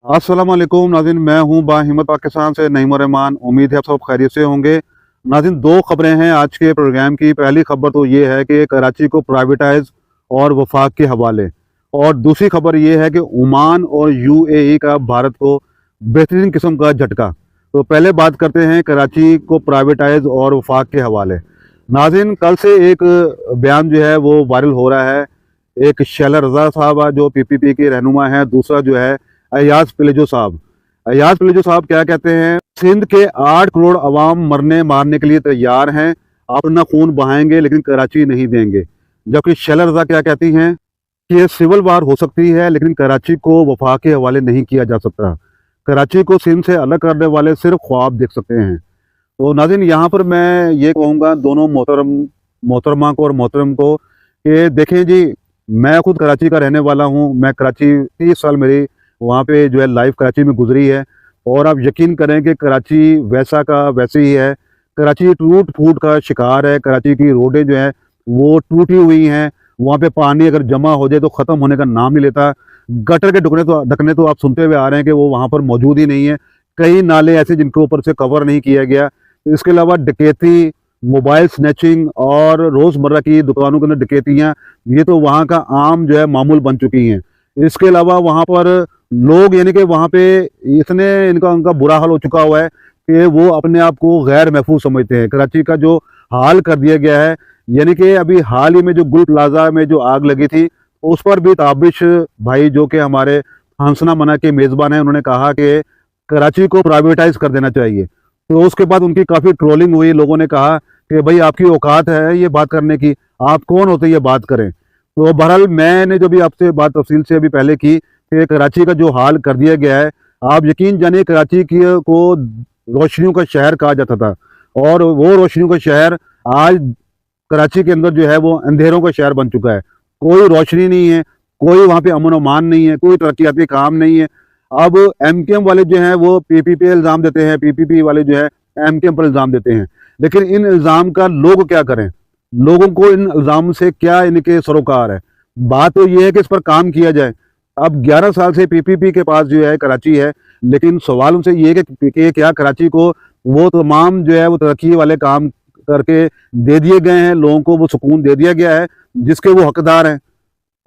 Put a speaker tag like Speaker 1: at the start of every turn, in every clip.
Speaker 1: अस्सलाम वालेकुम नाज़रीन, मैं हूं बाहिम्मत पाकिस्तान से नईम रहमान। उम्मीद है आप सब खैरियत से होंगे। नाज़रीन, दो खबरें हैं आज के प्रोग्राम की। पहली खबर तो ये है कि कराची को प्राइवेटाइज और वफाक के हवाले, और दूसरी खबर ये है कि ओमान और यूएई का भारत को बेहतरीन किस्म का झटका। तो पहले बात करते हैं कराची को प्राइवेटाइज और वफाक के हवाले। नाज़रीन, कल से एक बयान जो है वो वायरल हो रहा है। एक शैला रज़ा साहब जो पीपीपी के रहनुमा हैं, दूसरा जो है अयाज पिलेजो साहब। अयाज पिलेजो साहब क्या कहते हैं? सिंध के 8 करोड़ अवाम मरने मारने के लिए तैयार हैं, आप अपना खून बहाएंगे लेकिन कराची नहीं देंगे। जबकि शैला रज़ा क्या कहती हैं कि ये सिविल वार हो सकती है लेकिन कराची को वफाक के हवाले नहीं किया जा सकता। कराची को सिंध से अलग करने वाले सिर्फ ख्वाब देख सकते हैं। तो नाज़रीन, यहाँ पर मैं ये कहूँगा दोनों मोहतरमा को और मोहतरम को कि देखें जी, मैं खुद कराची का रहने वाला हूँ। मैं कराची 30 साल मेरी वहाँ पे जो है लाइफ कराची में गुजरी है, और आप यकीन करें कि कराची वैसा का वैसे ही है। कराची टूट फूट का शिकार है। कराची की रोडें जो हैं वो टूटी हुई हैं। वहाँ पे पानी अगर जमा हो जाए तो ख़त्म होने का नाम नहीं लेता। गटर के ढकने तो आप सुनते हुए आ रहे हैं कि वो वहाँ पर मौजूद ही नहीं है। कई नाले ऐसे जिनके ऊपर से कवर नहीं किया गया। इसके अलावा डकैती, मोबाइल स्नैचिंग और रोज़मर्रा की दुकानों के अंदर डकैतियाँ, ये तो वहाँ का आम जो है मामूल बन चुकी हैं। इसके अलावा वहाँ पर लोग, यानी कि वहाँ पे इतने उनका बुरा हाल हो चुका हुआ है कि वो अपने आप को गैर महफूज समझते हैं। कराची का जो हाल कर दिया गया है, यानी कि अभी हाल ही में जो गुल प्लाजा में जो आग लगी थी, उस पर भी ताबिश भाई जो कि हमारे हंसना मना के मेज़बान हैं, उन्होंने कहा कि कराची को प्राइवेटाइज कर देना चाहिए। तो उसके बाद उनकी काफ़ी ट्रोलिंग हुई। लोगों ने कहा कि भाई आपकी औकात है ये बात करने की, आप कौन होते ये बात करें। तो बहरहाल मैंने जो भी आपसे बात तफसील से अभी पहले की कि कराची का जो हाल कर दिया गया है, आप यकीन जानिए कराची की को रोशनियों का शहर कहा जाता था, और वो रोशनियों का शहर आज कराची के अंदर जो है वो अंधेरों का शहर बन चुका है। कोई रोशनी नहीं है, कोई वहाँ पे अमन अमान नहीं है, कोई तरक्याती काम नहीं है। अब एमकेएम वाले जो हैं वो पीपीपी पे इल्ज़ाम देते हैं, पीपीपी वाले जो है एमकेएम पर इल्ज़ाम देते हैं। लेकिन इन इल्ज़ाम का लोग क्या करें? लोगों को इन इल्ज़ाम से क्या इनके सरोकार है? बात तो ये है कि इस पर काम किया जाए। अब 11 साल से पीपीपी के पास जो है कराची है, लेकिन सवाल उनसे ये है कि क्या कराची को वो तमाम जो है वो तरक्की वाले काम करके दे दिए गए हैं, लोगों को वो सुकून दे दिया गया है जिसके वो हकदार हैं?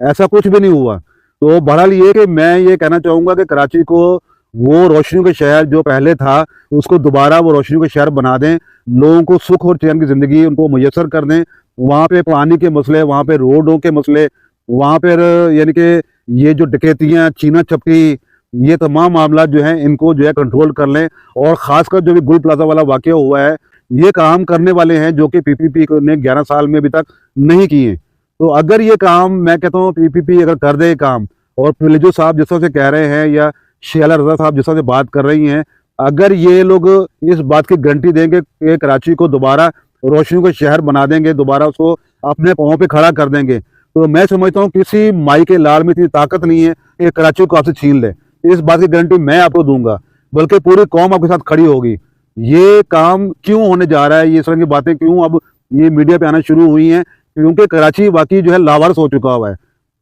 Speaker 1: ऐसा कुछ भी नहीं हुआ। तो बहरहाल ये कि मैं ये कहना चाहूँगा कि कराची को वो रोशनियों का शहर जो पहले था, उसको दोबारा वो रोशनियों का शहर बना दें। लोगों को सुख और चैन की ज़िंदगी उनको मुयस्सर कर दें। वहाँ पे पानी के मसले, वहाँ पे रोडों के मसले, वहाँ पर यानी कि ये जो डकैतियाँ, छीना झपटी, ये तमाम मामला जो हैं इनको जो है कंट्रोल कर लें। और ख़ासकर जो भी गुल प्लाजा वाला वाक़या हुआ है, ये काम करने वाले हैं जो कि पीपीपी ने 11 साल में अभी तक नहीं किए। तो अगर ये काम, मैं कहता हूँ पीपीपी अगर कर दे काम, और पिलेजो साहब जिस तरह से कह रहे हैं या शैला रज़ा साहब जिस तरह से बात कर रही हैं, अगर ये लोग इस बात की गारंटी देंगे कि कराची को दोबारा रोशनियों का शहर बना देंगे, दोबारा उसको अपने पाँव पे खड़ा कर देंगे, तो मैं समझता हूँ किसी माई के लाल में इतनी ताकत नहीं है कि कराची को आपसे छीन ले। इस बात की गारंटी मैं आपको दूंगा, बल्कि पूरी कौम आपके साथ खड़ी होगी। ये काम क्यों होने जा रहा है, ये इस तरह की बातें क्यों अब ये मीडिया पे आना शुरू हुई हैं? क्योंकि कराची वाकई जो है लावारिस हो चुका हुआ है।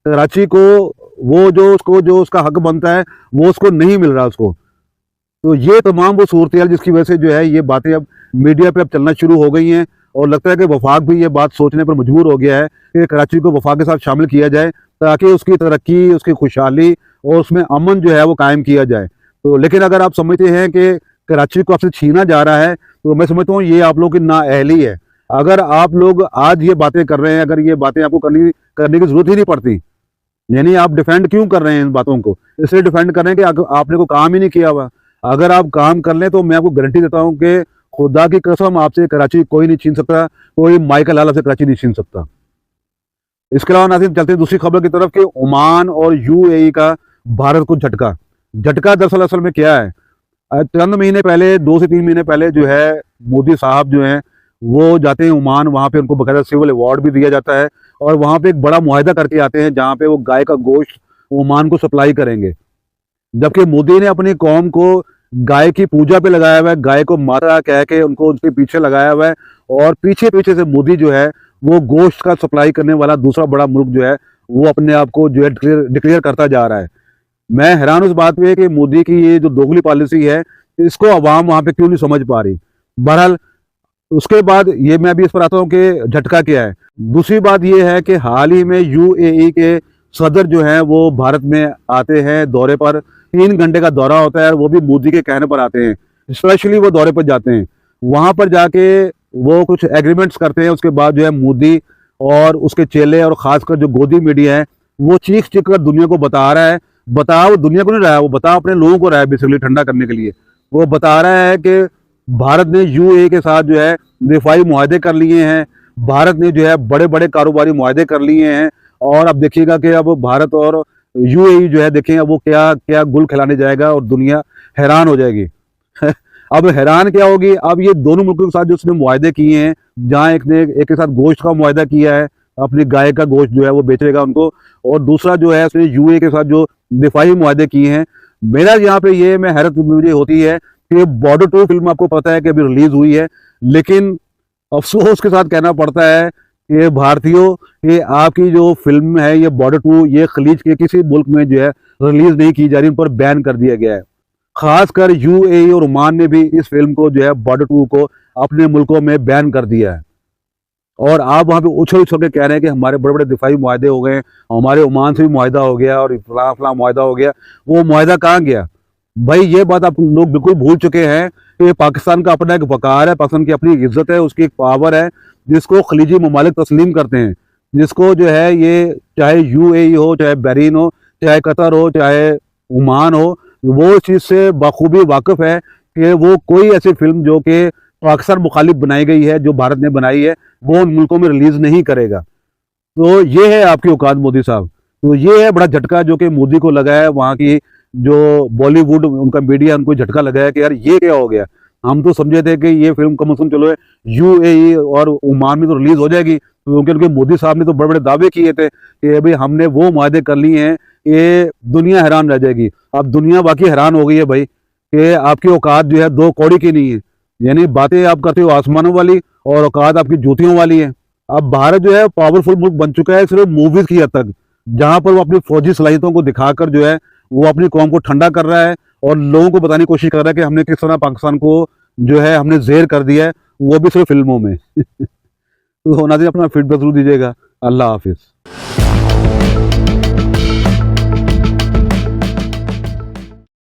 Speaker 1: कराची को वो जो उसका हक बनता है वो उसको नहीं मिल रहा उसको। तो ये तमाम वो सूरत-ए-हाल जिसकी वजह से जो है ये बातें अब मीडिया पे अब चलना शुरू हो गई हैं, और लगता है कि वफाक भी ये बात सोचने पर मजबूर हो गया है कि कराची को वफाक के साथ शामिल किया जाए, ताकि उसकी तरक्की, उसकी खुशहाली और उसमें अमन जो है वो कायम किया जाए। तो लेकिन अगर आप समझते हैं कि कराची को आपसे छीना जा रहा है, तो मैं समझता हूँ ये आप लोगों की नाअहली है। अगर आप लोग आज ये बातें कर रहे हैं, अगर ये बातें आपको करने की ज़रूरत ही नहीं पड़ती, यानी आप डिफेंड क्यों कर रहे हैं इन बातों को? इसलिए डिफेंड कर रहे हैं कि आपने को काम ही नहीं किया हुआ। अगर आप काम कर लें तो मैं आपको गारंटी देता हूँ कि खुदा की कसम आपसे कराची कोई नहीं छीन सकता, कोई माई का लाल आपसे कराची नहीं छीन सकता। इसके अलावा नाज़रीन, चलते हैं दूसरी खबर की तरफ कि ओमान और यूएई का भारत को झटका। झटका दरअसल असल में क्या है? चंद महीने पहले, 2 से 3 महीने पहले जो है मोदी साहब जो हैं वो जाते हैं ओमान। वहाँ पे उनको बाकायदा सिविल अवार्ड भी दिया जाता है, और वहाँ पे एक बड़ा मुआहदा करके आते हैं जहाँ पे वो गाय का गोश्त ओमान को सप्लाई करेंगे। जबकि मोदी ने अपनी कौम को गाय की पूजा पे लगाया हुआ है, गाय को माता कह के उनको उसके पीछे लगाया हुआ है, और पीछे पीछे से मोदी जो है वो गोश्त का सप्लाई करने वाला दूसरा बड़ा मुल्क जो है वो अपने आप को जो है डिक्लेयर करता जा रहा है। मैं हैरान उस बात पे कि मोदी की ये जो दोगली पॉलिसी है, इसको अवाम वहां पे क्यों नहीं समझ पा रही। बहरहाल उसके बाद ये मैं अभी इस पर आता हूँ कि झटका क्या है। दूसरी बात ये है कि हाल ही में यूएई के सदर जो हैं वो भारत में आते हैं दौरे पर। 3 घंटे का दौरा होता है, वो भी मोदी के कहने पर आते हैं। स्पेशली वो दौरे पर जाते हैं, वहां पर जाके वो कुछ एग्रीमेंट्स करते हैं। उसके बाद जो है मोदी और उसके चेले और खासकर जो गोदी मीडिया है वो चीख चीख कर दुनिया को बता रहा है। बता वो दुनिया को नहीं रहा है, वो बता अपने लोगों को रहा है बेसिकली ठंडा करने के लिए। वो बता रहा है कि भारत ने यूएई के साथ जो है दिफाई मुआहदे कर लिए हैं, भारत ने जो है बड़े बड़े कारोबारी मुआहदे कर लिए हैं। और अब देखिएगा कि अब भारत और यूएई जो है देखें अब वो क्या क्या गुल खिलाने जाएगा और दुनिया हैरान हो जाएगी। अब हैरान क्या होगी, अब ये दोनों मुल्कों के साथ जो उसने मुआहदे किए हैं, जहाँ एक ने एक के साथ गोश्त का मुआहदा किया है, अपनी गाय का गोश्त जो है वो बेचेगा उनको, और दूसरा जो है उसने यूएई के साथ जो दिफाई मुआहदे किए हैं। मेरा यहाँ पे ये मैं हैरत मुझे होती है कि बॉर्डर 2 फिल्म आपको पता है कि अभी रिलीज हुई है, लेकिन अफसोस के साथ कहना पड़ता है कि भारतीयों कि आपकी जो फिल्म है ये बॉर्डर 2 ये खलीज के किसी मुल्क में जो है रिलीज नहीं की जा रही, उन पर बैन कर दिया गया है। खासकर यूएई और ओमान ने भी इस फिल्म को जो है बॉर्डर 2 को अपने मुल्कों में बैन कर दिया है। और आप वहाँ पे उछल उछल के कह रहे हैं कि हमारे बड़े बड़े दिफाई मुआहदे हो गए, हमारे ओमान से भी मुआहदा हो गया और फला फला मुआहदा हो गया। वो मुआहदा कहाँ गया भाई? ये बात आप लोग बिल्कुल भूल चुके हैं कि पाकिस्तान का अपना एक वकार है, पाकिस्तान की अपनी इज्जत है, उसकी एक पावर है जिसको खलीजी ममालिक तस्लीम करते हैं, जिसको जो है ये चाहे यूएई हो, चाहे बहरीन हो, चाहे कतर हो, चाहे ओमान हो, वो इस चीज़ से बखूबी वाकिफ है कि वो कोई ऐसी फिल्म जो कि पाकिस्तान मुखालिफ बनाई गई है, जो भारत ने बनाई है, वो उन मुल्कों में रिलीज नहीं करेगा। तो ये है आपकी औकात मोदी साहब। तो ये है बड़ा झटका जो कि मोदी को लगा है, वहाँ की जो बॉलीवुड उनका मीडिया उनको झटका लगा है कि यार ये क्या हो गया। हम तो समझे थे कि ये फिल्म कम से कम चलो यूएई और ओमान में तो रिलीज हो जाएगी, क्योंकि उनके मोदी साहब ने तो बड़े बड़े दावे किए थे कि भाई हमने वो मुआहदे कर लिए हैं, ये दुनिया हैरान रह जाएगी। अब दुनिया बाकी हैरान हो गई है भाई कि आपकी औकात जो है 2 कौड़ी की नहीं है। यानी बातें आप करते हो आसमानों वाली और औकात आपकी जूतियों वाली है। अब भारत जो है पावरफुल मुल्क बन चुका है सिर्फ मूवीज की हद तक, जहां पर वो अपनी फौजी सलाहियतों को दिखाकर जो है वो अपनी कौम को ठंडा कर रहा है और लोगों को बताने की कोशिश कर रहा है कि हमने किस तरह पाकिस्तान को जो है हमने जेर कर दिया है, वो भी सिर्फ फिल्मों में। तो नाज़रीन अपना फीडबैक जरूर दीजिएगा। अल्लाह हाफिज़।